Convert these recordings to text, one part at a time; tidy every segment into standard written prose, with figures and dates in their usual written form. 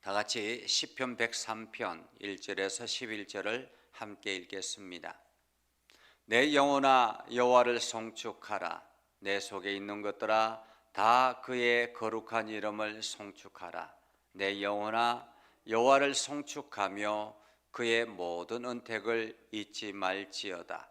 다 같이 시편 103편 1절에서 11절을 함께 읽겠습니다. 내 영혼아 여호와를 송축하라. 내 속에 있는 것들아 다 그의 거룩한 이름을 송축하라. 내 영혼아 여호와를 송축하며 그의 모든 은택을 잊지 말지어다.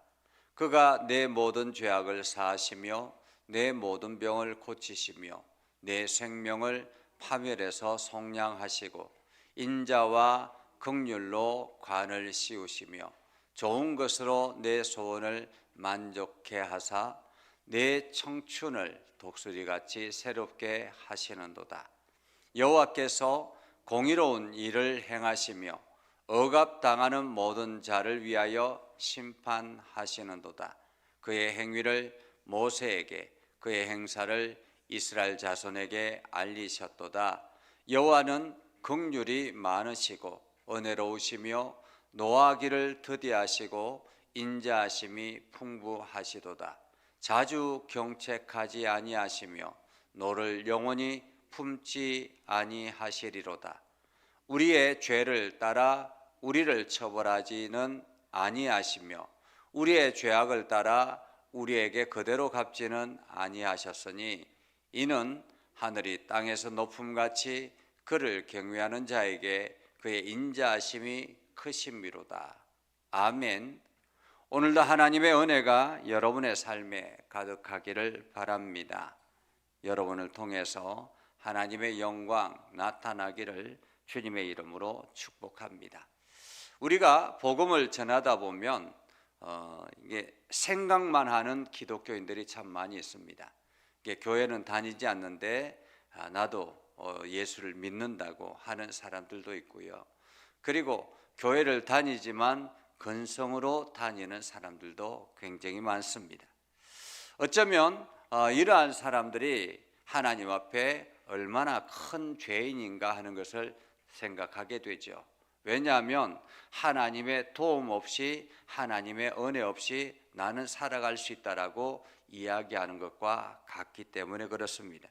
그가 내 모든 죄악을 사하시며 내 모든 병을 고치시며 내 생명을 파멸에서 속량하시고 인자와 긍휼로 관을 씌우시며 좋은 것으로 내 소원을 만족해 하사 내 청춘을 독수리같이 새롭게 하시는도다. 여호와께서 공의로운 일을 행하시며 억압당하는 모든 자를 위하여 심판하시는도다. 그의 행위를 모세에게 그의 행사를 이스라엘 자손에게 알리셨도다. 여호와는 긍휼이 많으시고 은혜로우시며 노하기를 더디하시고 인자하심이 풍부하시도다. 자주 경책하지 아니하시며 노를 영원히 품지 아니하시리로다. 우리의 죄를 따라 우리를 처벌하지는 아니하시며 우리의 죄악을 따라 우리에게 그대로 갚지는 아니하셨으니 이는 하늘이 땅에서 높음같이 그를 경외하는 자에게 그의 인자하심이 크심이로다. 아멘. 오늘도 하나님의 은혜가 여러분의 삶에 가득하기를 바랍니다. 여러분을 통해서 하나님의 영광 나타나기를 주님의 이름으로 축복합니다. 우리가 복음을 전하다 보면 이게 생각만 하는 기독교인들이 참 많이 있습니다. 교회는 다니지 않는데 나도 예수를 믿는다고 하는 사람들도 있고요. 그리고 교회를 다니지만 근성으로 다니는 사람들도 굉장히 많습니다. 어쩌면 이러한 사람들이 하나님 앞에 얼마나 큰 죄인인가 하는 것을 생각하게 되죠. 왜냐하면 하나님의 도움 없이 하나님의 은혜 없이 나는 살아갈 수 있다라고 이야기하는 것과 같기 때문에 그렇습니다.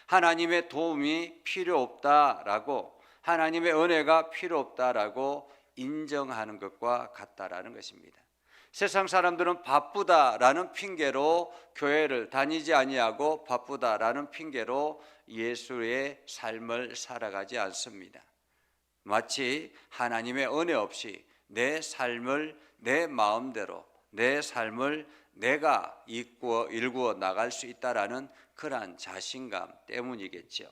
하나님의 도움이 필요 없다라고 하나님의 은혜가 필요 없다라고 인정하는 것과 같다라는 것입니다. 세상 사람들은 바쁘다라는 핑계로 교회를 다니지 아니하고 바쁘다라는 핑계로 예수의 삶을 살아가지 않습니다. 마치 하나님의 은혜 없이 내 삶을 내 마음대로 내 삶을 내가 일구어 나갈 수 있다라는 그러한 자신감 때문이겠죠.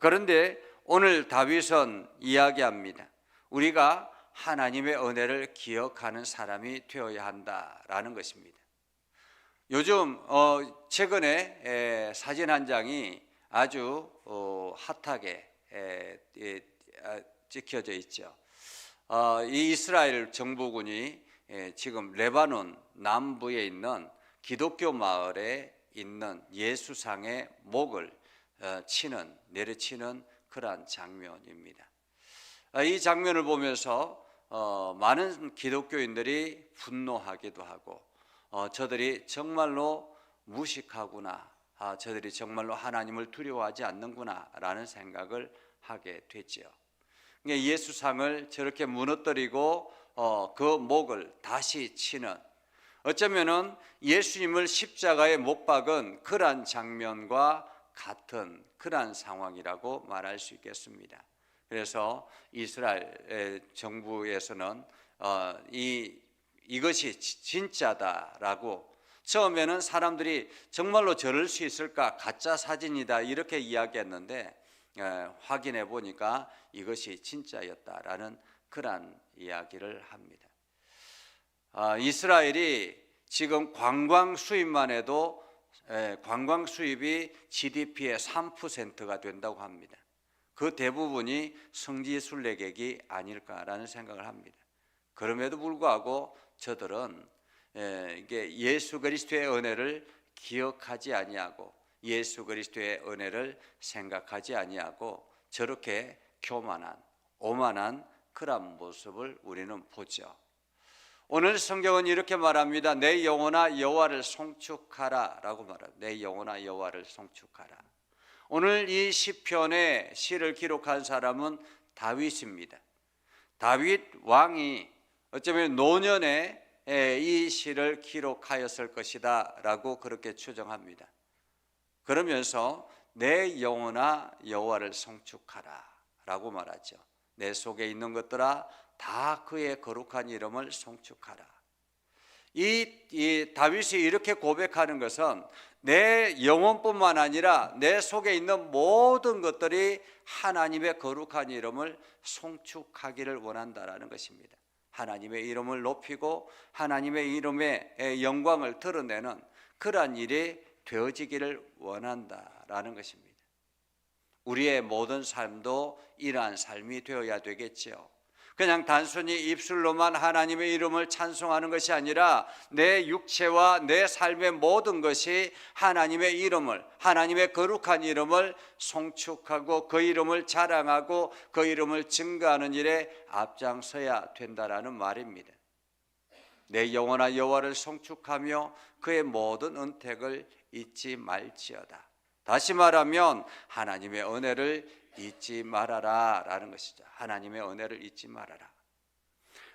그런데 오늘 다윗은 이야기합니다. 우리가 하나님의 은혜를 기억하는 사람이 되어야 한다라는 것입니다. 요즘 최근에 사진 한 장이 아주 핫하게 찍혀져 있죠. 이 이스라엘 정부군이 지금 레바논 남부에 있는 기독교 마을에 있는 예수상의 목을 내려치는 그러한 장면입니다. 이 장면을 보면서 많은 기독교인들이 분노하기도 하고 저들이 정말로 무식하구나, 저들이 정말로 하나님을 두려워하지 않는구나 라는 생각을 하게 됐죠. 예수상을 저렇게 무너뜨리고 그 목을 다시 치는, 어쩌면은 예수님을 십자가에 못 박은 그러한 장면과 같은 그러한 상황이라고 말할 수 있겠습니다. 그래서 이스라엘 정부에서는 이것이 진짜다라고, 처음에는 사람들이 정말로 저럴 수 있을까, 가짜 사진이다 이렇게 이야기했는데 확인해 보니까 이것이 진짜였다라는 그러한 이야기를 합니다. 이스라엘이 지금 관광 수입만 해도 관광 수입이 GDP의 3%가 된다고 합니다. 그 대부분이 성지순례객이 아닐까라는 생각을 합니다. 그럼에도 불구하고 저들은 이게 예수 그리스도의 은혜를 기억하지 아니하고 예수 그리스도의 은혜를 생각하지 아니하고 저렇게 교만한 오만한 그런 모습을 우리는 보죠. 오늘 성경은 이렇게 말합니다. 내 영혼아 여호와를 송축하라 라고 말합니다. 내 영혼아 여호와를 송축하라. 오늘 이 시편의 시를 기록한 사람은 다윗입니다. 다윗 왕이 어쩌면 노년에 이 시를 기록하였을 것이다 라고 그렇게 추정합니다. 그러면서 내 영혼아 여호와를 송축하라 라고 말하죠. 내 속에 있는 것들아 다 그의 거룩한 이름을 송축하라. 이 다윗이 이렇게 고백하는 것은 내 영혼뿐만 아니라 내 속에 있는 모든 것들이 하나님의 거룩한 이름을 송축하기를 원한다라는 것입니다. 하나님의 이름을 높이고 하나님의 이름의 영광을 드러내는 그러한 일이 되어지기를 원한다라는 것입니다. 우리의 모든 삶도 이러한 삶이 되어야 되겠지요. 그냥 단순히 입술로만 하나님의 이름을 찬송하는 것이 아니라 내 육체와 내 삶의 모든 것이 하나님의 이름을, 하나님의 거룩한 이름을 송축하고 그 이름을 자랑하고 그 이름을 증거하는 일에 앞장서야 된다라는 말입니다. 내 영혼아 여호와를 송축하며 그의 모든 은택을 잊지 말지어다. 다시 말하면 하나님의 은혜를 잊지 말아라 라는 것이죠. 하나님의 은혜를 잊지 말아라.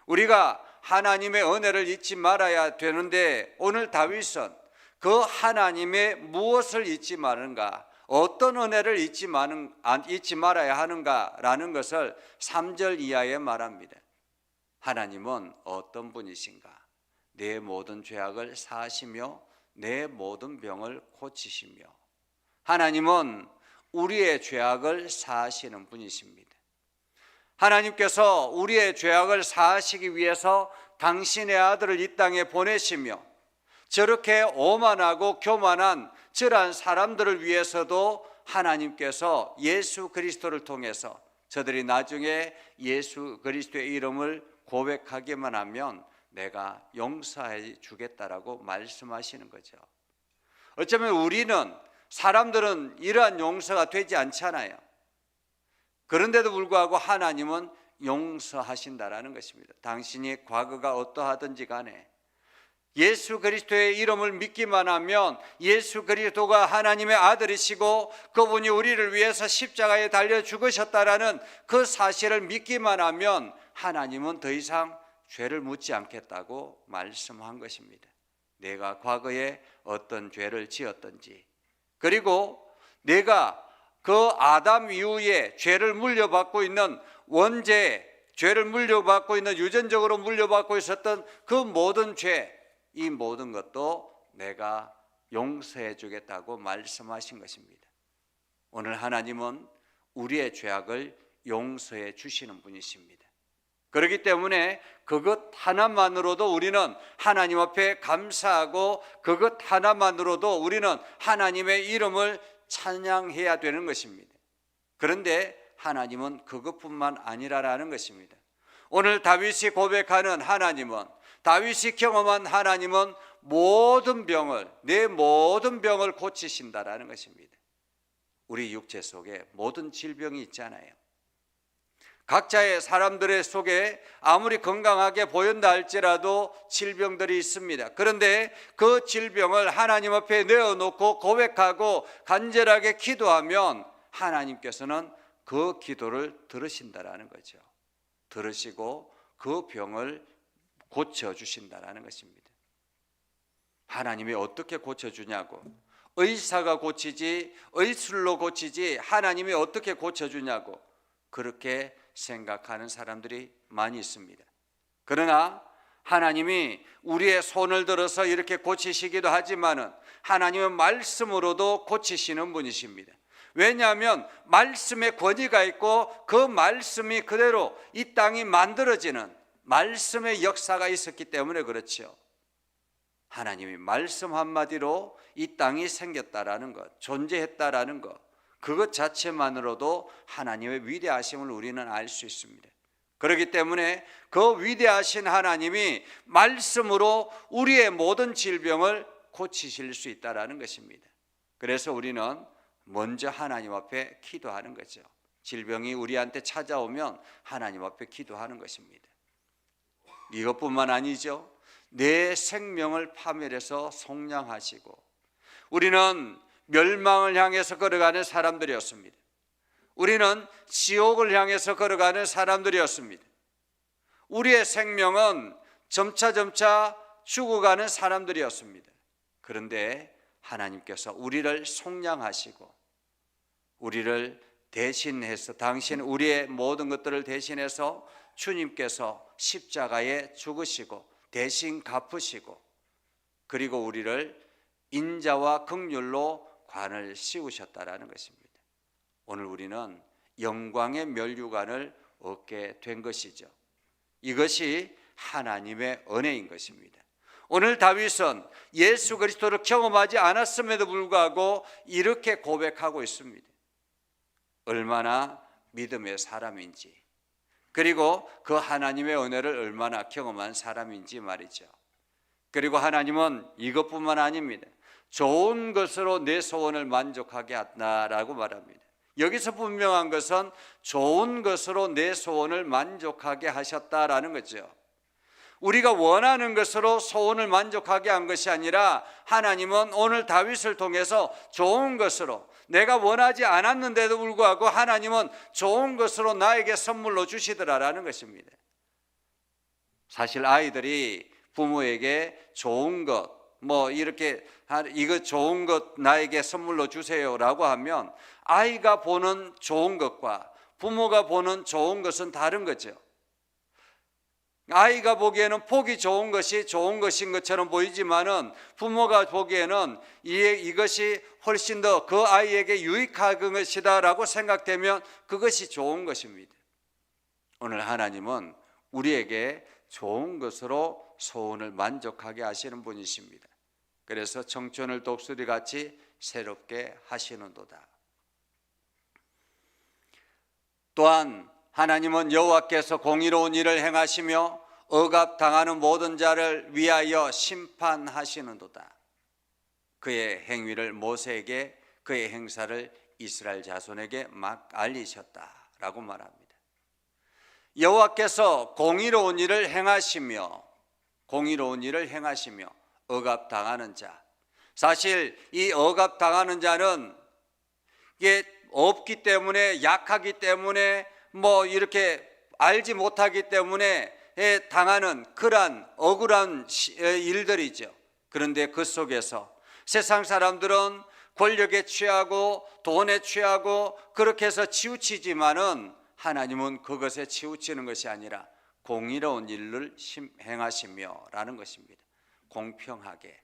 우리가 하나님의 은혜를 잊지 말아야 되는데 오늘 다윗은 그 하나님의 무엇을 잊지 말는가, 어떤 은혜를 잊지 말아야 하는가 라는 것을 3절 이하에 말합니다. 하나님은 어떤 분이신가? 내 모든 죄악을 사하시며 내 모든 병을 고치시며. 하나님은 우리의 죄악을 사하시는 분이십니다. 하나님께서 우리의 죄악을 사하시기 위해서 당신의 아들을 이 땅에 보내시며 저렇게 오만하고 교만한 저러한 사람들을 위해서도 하나님께서 예수 그리스도를 통해서 저들이 나중에 예수 그리스도의 이름을 고백하기만 하면 내가 용서해 주겠다라고 말씀하시는 거죠. 어쩌면 사람들은 이러한 용서가 되지 않잖아요. 그런데도 불구하고 하나님은 용서하신다라는 것입니다. 당신이 과거가 어떠하든지 간에 예수 그리스도의 이름을 믿기만 하면 예수 그리스도가 하나님의 아들이시고 그분이 우리를 위해서 십자가에 달려 죽으셨다라는 그 사실을 믿기만 하면 하나님은 더 이상 죄를 묻지 않겠다고 말씀한 것입니다. 내가 과거에 어떤 죄를 지었든지, 그리고 내가 그 아담 이후에 죄를 물려받고 있는 죄를 물려받고 있는 유전적으로 물려받고 있었던 그 모든 죄, 이 모든 것도 내가 용서해 주겠다고 말씀하신 것입니다. 오늘 하나님은 우리의 죄악을 용서해 주시는 분이십니다. 그렇기 때문에 그것 하나만으로도 우리는 하나님 앞에 감사하고 그것 하나만으로도 우리는 하나님의 이름을 찬양해야 되는 것입니다. 그런데 하나님은 그것뿐만 아니라라는 것입니다. 오늘 다윗이 고백하는 하나님은, 다윗이 경험한 하나님은 내 모든 병을 고치신다라는 것입니다. 우리 육체 속에 모든 질병이 있잖아요. 각자의 사람들의 속에 아무리 건강하게 보인다 할지라도 질병들이 있습니다. 그런데 그 질병을 하나님 앞에 내어놓고 고백하고 간절하게 기도하면 하나님께서는 그 기도를 들으신다라는 거죠. 들으시고 그 병을 고쳐주신다라는 것입니다. 하나님이 어떻게 고쳐주냐고, 의사가 고치지 의술로 고치지 하나님이 어떻게 고쳐주냐고 그렇게 생각하는 사람들이 많이 있습니다. 그러나 하나님이 우리의 손을 들어서 이렇게 고치시기도 하지만은 하나님은 말씀으로도 고치시는 분이십니다. 왜냐하면 말씀에 권위가 있고 그 말씀이 그대로 이 땅이 만들어지는 말씀의 역사가 있었기 때문에 그렇죠. 하나님이 말씀 한마디로 이 땅이 생겼다라는 것, 존재했다라는 것, 그것 자체만으로도 하나님의 위대하심을 우리는 알 수 있습니다. 그렇기 때문에 그 위대하신 하나님이 말씀으로 우리의 모든 질병을 고치실 수 있다라는 것입니다. 그래서 우리는 먼저 하나님 앞에 기도하는 거죠. 질병이 우리한테 찾아오면 하나님 앞에 기도하는 것입니다. 이것뿐만 아니죠. 내 생명을 파멸해서 속량하시고, 우리는 멸망을 향해서 걸어가는 사람들이었습니다. 우리는 지옥을 향해서 걸어가는 사람들이었습니다. 우리의 생명은 점차 죽어가는 사람들이었습니다. 그런데 하나님께서 우리를 속량하시고 우리를 대신해서 당신 우리의 모든 것들을 대신해서 주님께서 십자가에 죽으시고 대신 갚으시고 그리고 우리를 인자와 긍휼로 관을 씌우셨다라는 것입니다. 오늘 우리는 영광의 면류관을 얻게 된 것이죠. 이것이 하나님의 은혜인 것입니다. 오늘 다윗은 예수 그리스도를 경험하지 않았음에도 불구하고 이렇게 고백하고 있습니다. 얼마나 믿음의 사람인지, 그리고 그 하나님의 은혜를 얼마나 경험한 사람인지 말이죠. 그리고 하나님은 이것뿐만 아닙니다. 좋은 것으로 내 소원을 만족하게 한다라고 말합니다. 여기서 분명한 것은 좋은 것으로 내 소원을 만족하게 하셨다라는 거죠. 우리가 원하는 것으로 소원을 만족하게 한 것이 아니라 하나님은 오늘 다윗을 통해서 좋은 것으로, 내가 원하지 않았는데도 불구하고 하나님은 좋은 것으로 나에게 선물로 주시더라라는 것입니다. 사실 아이들이 부모에게 좋은 것, 이렇게 이거 좋은 것 나에게 선물로 주세요라고 하면 아이가 보는 좋은 것과 부모가 보는 좋은 것은 다른 거죠. 아이가 보기에는 보기 좋은 것이 좋은 것인 것처럼 보이지만은 부모가 보기에는 이것이 훨씬 더 그 아이에게 유익한 것이다라고 생각되면 그것이 좋은 것입니다. 오늘 하나님은 우리에게 좋은 것으로 소원을 만족하게 하시는 분이십니다. 그래서 청춘을 독수리같이 새롭게 하시는도다. 또한 하나님은 여호와께서 공의로운 일을 행하시며 억압당하는 모든 자를 위하여 심판하시는도다. 그의 행위를 모세에게, 그의 행사를 이스라엘 자손에게 막 알리셨다라고 말합니다. 여호와께서 공의로운 일을 행하시며 억압당하는 자, 사실 이 억압당하는 자는 이게 없기 때문에, 약하기 때문에, 이렇게 알지 못하기 때문에 당하는 그러한 억울한 일들이죠. 그런데 그 속에서 세상 사람들은 권력에 취하고 돈에 취하고 그렇게 해서 치우치지만은 하나님은 그것에 치우치는 것이 아니라 공의로운 일을 행하시며 라는 것입니다. 공평하게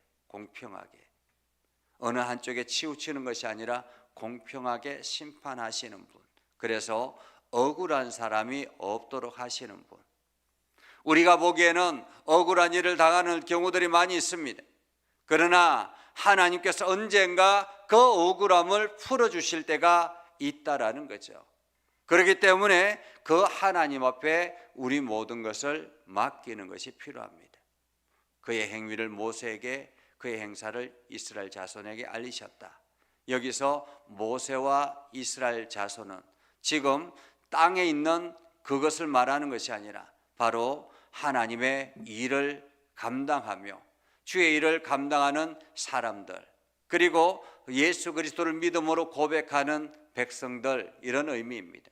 어느 한쪽에 치우치는 것이 아니라 공평하게 심판하시는 분, 그래서 억울한 사람이 없도록 하시는 분. 우리가 보기에는 억울한 일을 당하는 경우들이 많이 있습니다. 그러나 하나님께서 언젠가 그 억울함을 풀어주실 때가 있다라는 거죠. 그렇기 때문에 그 하나님 앞에 우리 모든 것을 맡기는 것이 필요합니다. 그의 행위를 모세에게, 그의 행사를 이스라엘 자손에게 알리셨다. 여기서 모세와 이스라엘 자손은 지금 땅에 있는 그것을 말하는 것이 아니라 바로 하나님의 일을 감당하며 주의 일을 감당하는 사람들, 그리고 예수 그리스도를 믿음으로 고백하는 백성들, 이런 의미입니다.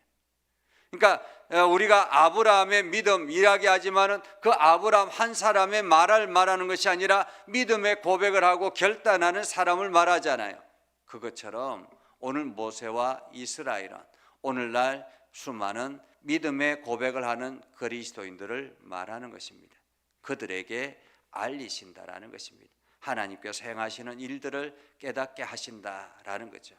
그러니까 우리가 아브라함의 믿음 이야기하지만은 그 아브라함 한 사람의 말을 말하는 것이 아니라 믿음의 고백을 하고 결단하는 사람을 말하잖아요. 그것처럼 오늘 모세와 이스라엘은 오늘날 수많은 믿음의 고백을 하는 그리스도인들을 말하는 것입니다. 그들에게 알리신다라는 것입니다. 하나님께서 행하시는 일들을 깨닫게 하신다라는 거죠.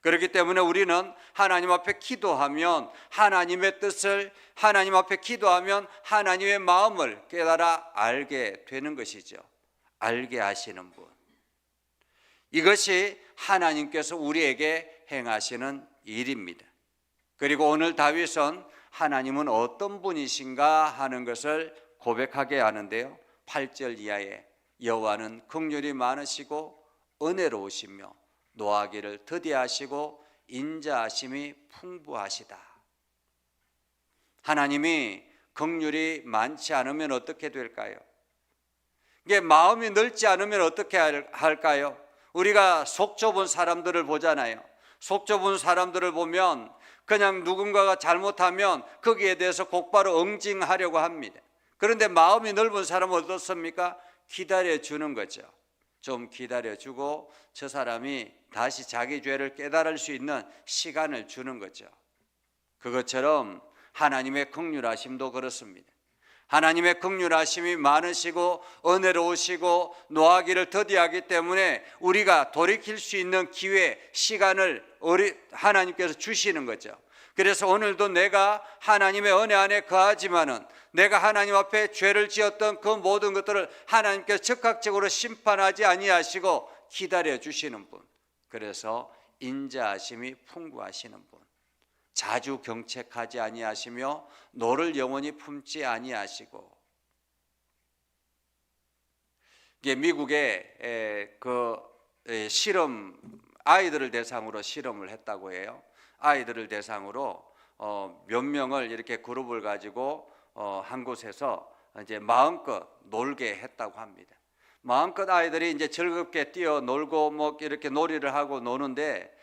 그렇기 때문에 우리는 하나님 앞에 기도하면 하나님의 뜻을, 하나님 앞에 기도하면 하나님의 마음을 깨달아 알게 되는 것이죠. 알게 하시는 분, 이것이 하나님께서 우리에게 행하시는 일입니다. 그리고 오늘 다윗은 하나님은 어떤 분이신가 하는 것을 고백하게 하는데요, 8절 이하에 여호와는 긍휼이 많으시고 은혜로우시며 노하기를 더디하시고 인자하심이 풍부하시다. 하나님이 긍휼이 많지 않으면 어떻게 될까요? 이게 마음이 넓지 않으면 어떻게 할까요? 우리가 속 좁은 사람들을 보잖아요. 속 좁은 사람들을 보면 그냥 누군가가 잘못하면 거기에 대해서 곧바로 응징하려고 합니다. 그런데 마음이 넓은 사람은 어떻습니까? 기다려주는 거죠. 좀 기다려주고 저 사람이 다시 자기 죄를 깨달을 수 있는 시간을 주는 거죠. 그것처럼 하나님의 긍휼하심도 그렇습니다. 하나님의 긍휼하심이 많으시고 은혜로우시고 노하기를 더디하기 때문에 우리가 돌이킬 수 있는 기회, 시간을 하나님께서 주시는 거죠. 그래서 오늘도 내가 하나님의 은혜 안에 거하지만은 내가 하나님 앞에 죄를 지었던 그 모든 것들을 하나님께서 즉각적으로 심판하지 아니하시고 기다려 주시는 분, 그래서 인자하심이 풍부하시는 분, 자주 경책하지 아니하시며 노를 영원히 품지 아니하시고. 이게 미국의 실험, 아이들을 대상으로 실험을 했다고 해요. 아이들을 대상으로 몇 명을 이렇게 그룹을 가지고 한 곳에서 이제 마음껏 놀게 했다고 합니다. 마음껏 아이들이 이제 즐겁게 뛰어 놀고 뭐 이렇게 놀이를 하고 노는데,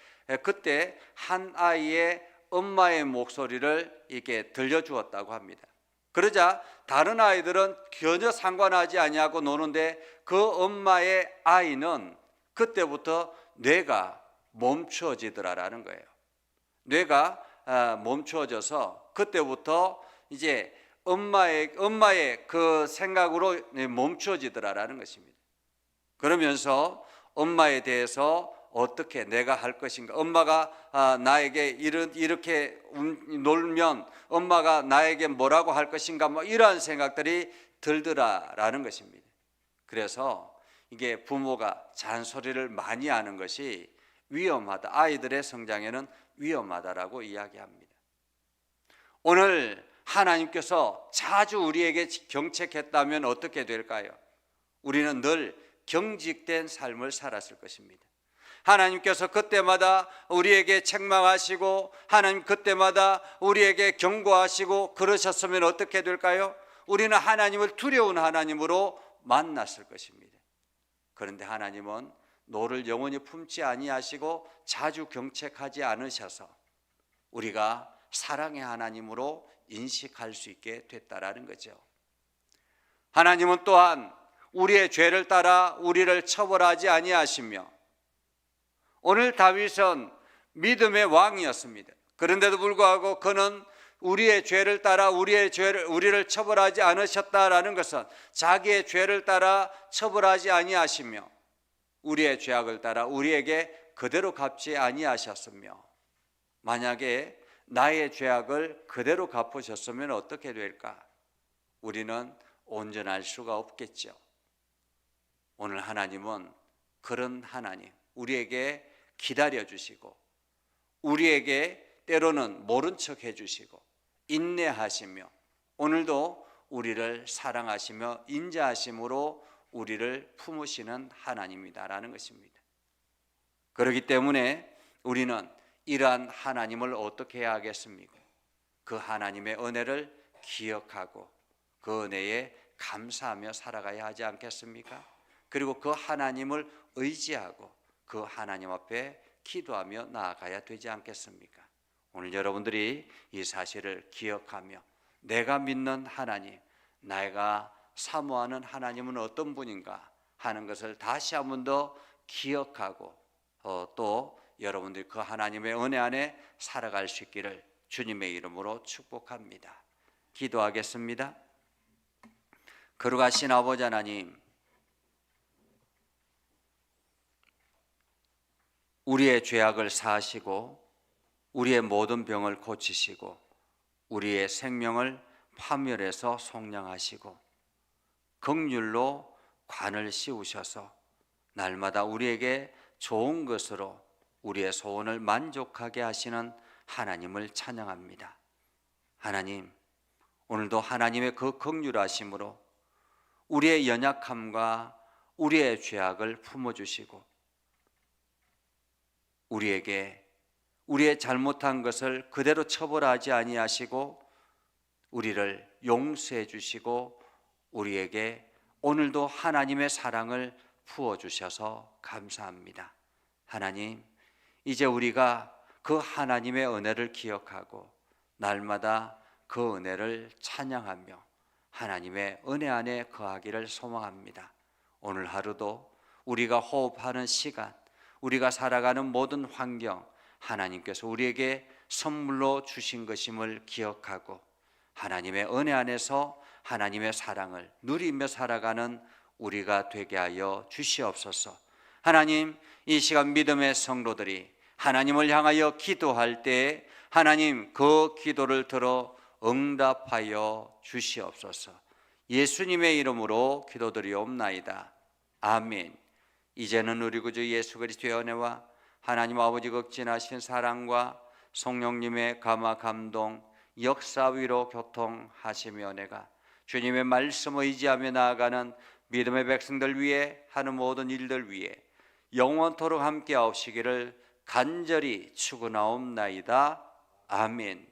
그때 한 아이의 엄마의 목소리를 이렇게 들려주었다고 합니다. 그러자 다른 아이들은 전혀 상관하지 아니하고 노는데 그 엄마의 아이는 그때부터 뇌가 멈추어지더라라는 거예요. 뇌가 멈추어져서 그때부터 이제 엄마의 그 생각으로 멈추어지더라라는 것입니다. 그러면서 엄마에 대해서 어떻게 내가 할 것인가, 엄마가 나에게 이렇게 놀면 엄마가 나에게 뭐라고 할 것인가, 뭐 이러한 생각들이 들더라라는 것입니다. 그래서 이게 부모가 잔소리를 많이 하는 것이 위험하다, 아이들의 성장에는 위험하다라고 이야기합니다. 오늘 하나님께서 자주 우리에게 경책했다면 어떻게 될까요? 우리는 늘 경직된 삶을 살았을 것입니다. 하나님께서 그때마다 우리에게 책망하시고 하나님 그때마다 우리에게 경고하시고 그러셨으면 어떻게 될까요? 우리는 하나님을 두려운 하나님으로 만났을 것입니다. 그런데 하나님은 노를 영원히 품지 아니하시고 자주 경책하지 않으셔서 우리가 사랑의 하나님으로 인식할 수 있게 됐다라는 거죠. 하나님은 또한 우리의 죄를 따라 우리를 처벌하지 아니하시며, 오늘 다윗은 믿음의 왕이었습니다. 그런데도 불구하고 그는 우리의 죄를 따라 우리를 처벌하지 않으셨다라는 것은 자기의 죄를 따라 처벌하지 아니하시며 우리의 죄악을 따라 우리에게 그대로 갚지 아니하셨으며, 만약에 나의 죄악을 그대로 갚으셨으면 어떻게 될까? 우리는 온전할 수가 없겠죠. 오늘 하나님은 그런 하나님, 우리에게 기다려주시고 우리에게 때로는 모른 척 해주시고 인내하시며 오늘도 우리를 사랑하시며 인자하심으로 우리를 품으시는 하나님이다라는 것입니다. 그렇기 때문에 우리는 이러한 하나님을 어떻게 해야 하겠습니까? 그 하나님의 은혜를 기억하고 그 은혜에 감사하며 살아가야 하지 않겠습니까? 그리고 그 하나님을 의지하고 그 하나님 앞에 기도하며 나아가야 되지 않겠습니까? 오늘 여러분들이 이 사실을 기억하며 내가 믿는 하나님, 내가 사모하는 하나님은 어떤 분인가 하는 것을 다시 한 번 더 기억하고 또 여러분들이 그 하나님의 은혜 안에 살아갈 수 있기를 주님의 이름으로 축복합니다. 기도하겠습니다. 거룩하신 아버지 하나님, 우리의 죄악을 사하시고 우리의 모든 병을 고치시고 우리의 생명을 파멸해서 속량하시고 긍휼로 관을 씌우셔서 날마다 우리에게 좋은 것으로 우리의 소원을 만족하게 하시는 하나님을 찬양합니다. 하나님, 오늘도 하나님의 그 긍휼하심으로 우리의 연약함과 우리의 죄악을 품어주시고 우리에게 우리의 잘못한 것을 그대로 처벌하지 아니하시고 우리를 용서해 주시고 우리에게 오늘도 하나님의 사랑을 부어주셔서 감사합니다. 하나님, 이제 우리가 그 하나님의 은혜를 기억하고 날마다 그 은혜를 찬양하며 하나님의 은혜 안에 거하기를 소망합니다. 오늘 하루도 우리가 호흡하는 시간, 우리가 살아가는 모든 환경, 하나님께서 우리에게 선물로 주신 것임을 기억하고 하나님의 은혜 안에서 하나님의 사랑을 누리며 살아가는 우리가 되게 하여 주시옵소서. 하나님, 이 시간 믿음의 성도들이 하나님을 향하여 기도할 때에 하나님 그 기도를 들어 응답하여 주시옵소서. 예수님의 이름으로 기도드리옵나이다. 아멘. 이제는 우리 구주 예수 그리스도의 은혜와 하나님 아버지 극진하신 사랑과 성령님의 감화 감동 역사 위로 교통하시며 은혜가 주님의 말씀을 의지하며 나아가는 믿음의 백성들 위해 하는 모든 일들 위해 영원토록 함께 하시기를 간절히 축원하옵나이다. 아멘.